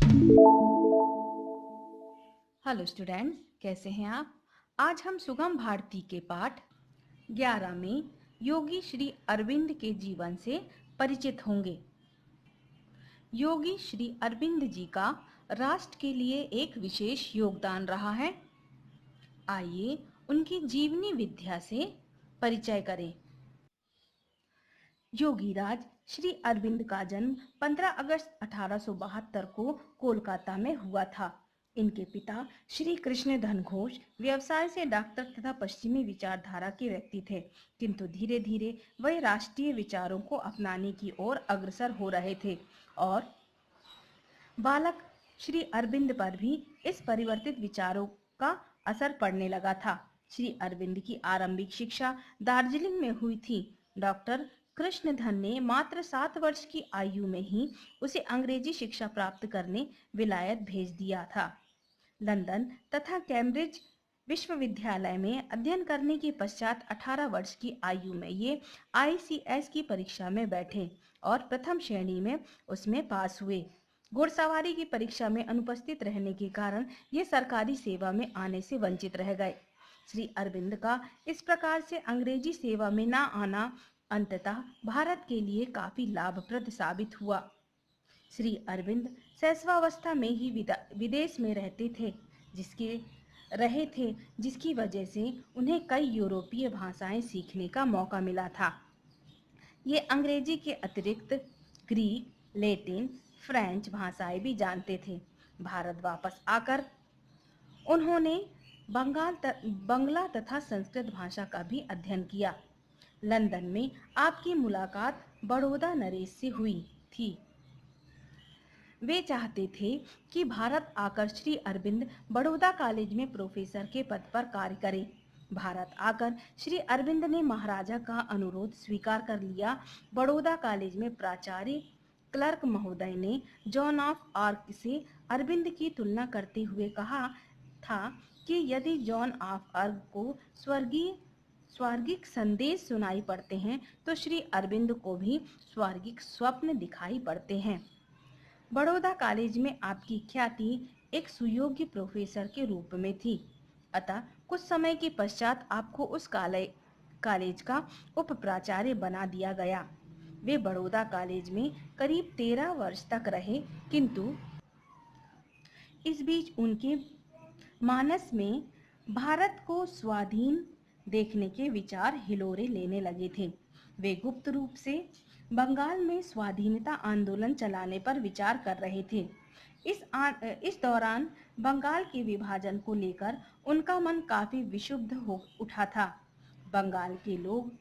Hello students, कैसे हैं आप। आज हम सुगम भारती के पाठ 11 में योगी श्री अरविंद के जीवन से परिचित होंगे। योगी श्री अरविंद जी का राष्ट्र के लिए एक विशेष योगदान रहा है। आइए उनकी जीवनी विद्या से परिचय करें। योगीराज श्री अरविंद का जन्म 15 अगस्त 1872 को कोलकाता में हुआ था। इनके पिता श्री कृष्णधन घोष व्यवसाय से डॉक्टर तथा पश्चिमी विचारधारा के व्यक्ति थे, किंतु धीरे धीरे वह राष्ट्रीय विचारों को अपनाने की ओर अग्रसर हो रहे थे और बालक श्री अरविंद पर भी इस परिवर्तित विचारों का असर पड़ने लगा था। श्री अरविंद की आरंभिक शिक्षा दार्जिलिंग में हुई थी। डॉक्टर कृष्णधन ने मात्र 7 वर्ष की आयु में ही उसे अंग्रेजी शिक्षा प्राप्त करने विलायत भेज दिया था। लंदन तथा कैम्ब्रिज विश्वविद्यालय में अध्ययन करने के पश्चात 18 वर्ष की आयु में ये ICS की परीक्षा में बैठे और प्रथम श्रेणी में उसमें पास हुए। घुड़सवारी की परीक्षा में अनुपस्थित रहने के कारण ये सरकारी सेवा में आने से वंचित रह गए। श्री अरविंद का इस प्रकार से अंग्रेजी सेवा में न आना अंततः भारत के लिए काफी लाभप्रद साबित हुआ। श्री अरविंद शैशवावस्था में ही विदेश में रहे थे, जिसकी वजह से उन्हें कई यूरोपीय भाषाएं सीखने का मौका मिला था। ये अंग्रेजी के अतिरिक्त ग्रीक, लैटिन, फ्रेंच भाषाएं भी जानते थे। भारत वापस आकर उन्होंने बंगला तथा संस्कृत भाषा का भी अध्ययन किया। लंदन में आपकी मुलाकात बड़ौदा नरेश से हुई थी। वे चाहते थे कि भारत आकर श्री अरविंद बड़ौदा कॉलेज में प्रोफेसर के पद पर कार्य करें। भारत आकर श्री अरविंद ने महाराजा का अनुरोध स्वीकार कर लिया। बड़ौदा कॉलेज में प्राचार्य क्लर्क महोदय ने जॉन ऑफ आर्क से अरविंद की तुलना करते हुए कहा था कि यदि जॉन ऑफ आर्क को स्वर्गिक संदेश सुनाई पड़ते हैं तो श्री अरविंद को भी स्वर्गिक स्वप्न दिखाई पड़ते हैं। बड़ौदा कॉलेज में आपकी ख्याति एक सुयोग्य प्रोफेसर के रूप में थी, अतः कुछ समय के पश्चात आपको उस कॉलेज का उप प्राचार्य बना दिया गया। वे बड़ौदा कॉलेज में करीब 13 वर्ष तक रहे, किंतु इस बीच उनके मानस में भारत को स्वाधीन देखने के विचार हिलोरे लेने लगे थे। वे गुप्त रूप से बंगाल में स्वाधीनता आंदोलन चलाने पर विचार कर रहे थे। इस दौरान बंगाल के विभाजन को लेकर उनका मन काफी विक्षुब्ध हो उठा था। बंगाल के लोग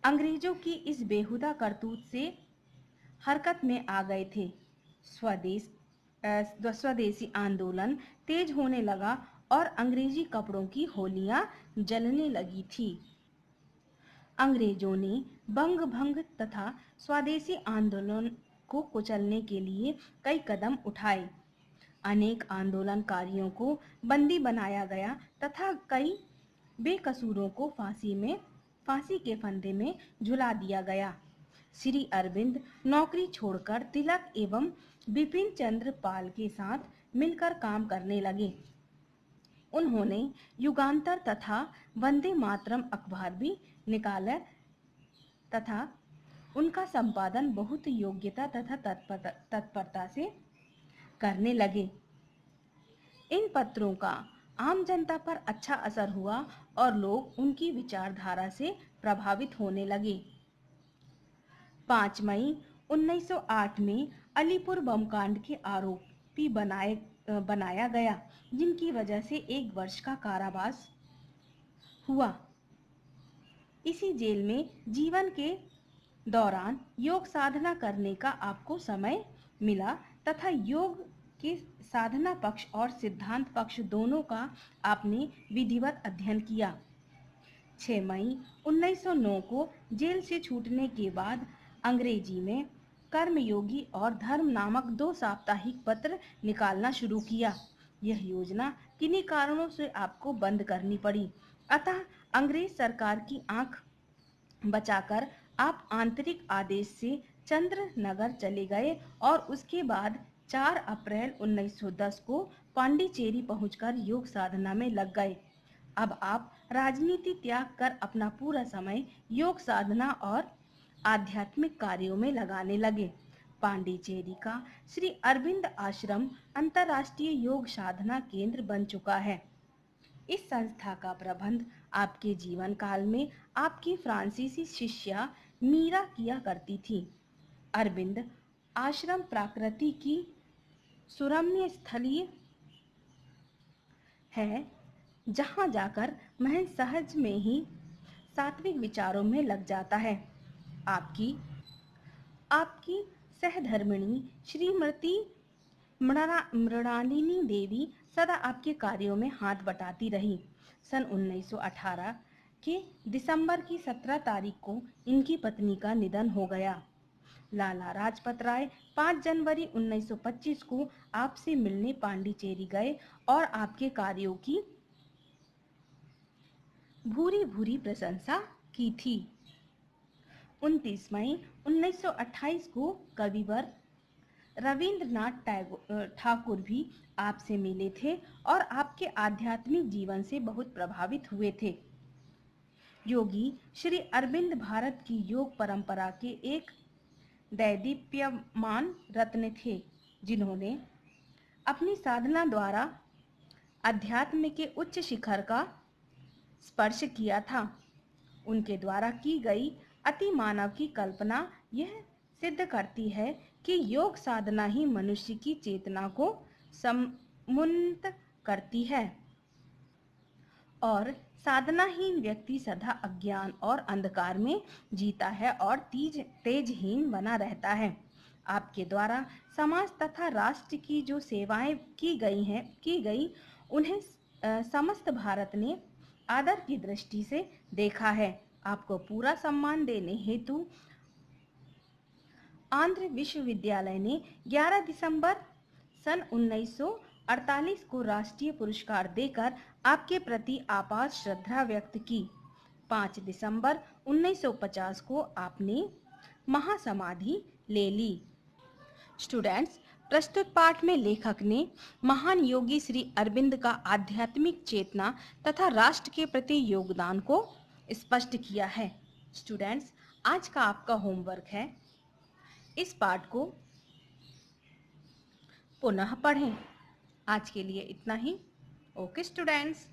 अंग्रेजों की इस बेहुदा करतूत से हरकत में आ गए थे। स्वदेशी आंदोलन तेज होने लगा और अंग्रेजी कपड़ों की होलियां जलने लगी थी। अंग्रेजों ने बंग भंग तथा स्वदेशी आंदोलन को कुचलने के लिए कई कदम उठाए। अनेक आंदोलनकारियों को बंदी बनाया गया तथा कई बेकसूरों को फांसी के फंदे में झुला दिया गया। श्री अरविंद नौकरी छोड़कर तिलक एवं बिपिन चंद्र पाल के साथ मिलकर काम करने लगे। उन्होंने युगांतर तथा वंदे मातरम अखबार भी निकाला तथा उनका संपादन बहुत योग्यता तथा तत्परता से करने लगे। इन पत्रों का आम जनता पर अच्छा असर हुआ और लोग उनकी विचारधारा से प्रभावित होने लगे। 5 मई 1908 में अलीपुर बमकांड के आरोपी बनाया गया, जिनकी वजह से 1 वर्ष का कारावास हुआ। इसी जेल में जीवन के दौरान योग साधना करने का आपको समय मिला तथा योग के साधना पक्ष और सिद्धांत पक्ष दोनों का आपने विधिवत अध्ययन किया। 6 मई 1909 को जेल से छूटने के बाद अंग्रेजी में कर्मयोगी और धर्म नामक 2 साप्ताहिक पत्र निकालना शुरू किया। यह योजना किन्हीं कारणों से आपको बंद करनी पड़ी, अतः अंग्रेज सरकार की आंख बचाकर आप आंतरिक आदेश से चंद्रनगर चले गए और उसके बाद 4 अप्रैल 1910 को पांडिचेरी पहुंचकर योग साधना में लग गए। अब आप राजनीति त्याग कर अपना पूरा समय योग साधना और आध्यात्मिक कार्यों में लगाने लगे। पांडिचेरी का श्री अरविंद आश्रम अंतर्राष्ट्रीय योग साधना केंद्र बन चुका है। इस संस्था का प्रबंध आपके जीवन काल में आपकी फ्रांसीसी शिष्या मीरा किया करती थी। अरविंद आश्रम प्रकृति की सुरम्य स्थलीय है, जहां जाकर महज सहज में ही सात्विक विचारों में लग जाता है। आपकी सहधर्मिणी श्रीमती मृणालिनी देवी सदा आपके कार्यों में हाथ बटाती रही। सन 1918 के दिसंबर की 17 तारीख को इनकी पत्नी का निधन हो गया। लाला लाजपत राय 5 जनवरी 1925 को आपसे मिलने पांडिचेरी गए और आपके कार्यों की भूरी भूरी प्रशंसा की थी। 29 मई 1928 को कविवर रविंद्रनाथ ठाकुर भी आपसे मिले थे और आपके आध्यात्मिक जीवन से बहुत प्रभावित हुए थे। योगी श्री अरविंद भारत की योग परंपरा के एक दैदीप्यमान रत्न थे, जिन्होंने अपनी साधना द्वारा अध्यात्म के उच्च शिखर का स्पर्श किया था। उनके द्वारा की गई अति मानव की कल्पना यह सिद्ध करती है कि योग साधना ही मनुष्य की चेतना को समुन्नत करती है और साधनाहीन व्यक्ति सदा अज्ञान और अंधकार में जीता है और तेजहीन बना रहता है। आपके द्वारा समाज तथा राष्ट्र की जो सेवाएं की गई उन्हें समस्त भारत ने आदर की दृष्टि से देखा है। आपको पूरा सम्मान देने हेतु आंध्र विश्वविद्यालय ने 11 दिसंबर सन 1948 को राष्ट्रीय पुरस्कार देकर आपके प्रति आपार श्रद्धा व्यक्त की। 5 दिसंबर 1950 को आपने महासमाधि ले ली। स्टूडेंट्स, प्रस्तुत पाठ में लेखक ने महान योगी श्री अरविंद का आध्यात्मिक चेतना तथा राष्ट्र के प्रति योगदान को स्पष्ट किया है। स्टूडेंट्स, आज का आपका होमवर्क है, इस पाठ को पुनः पढ़ें। आज के लिए इतना ही। Okay students.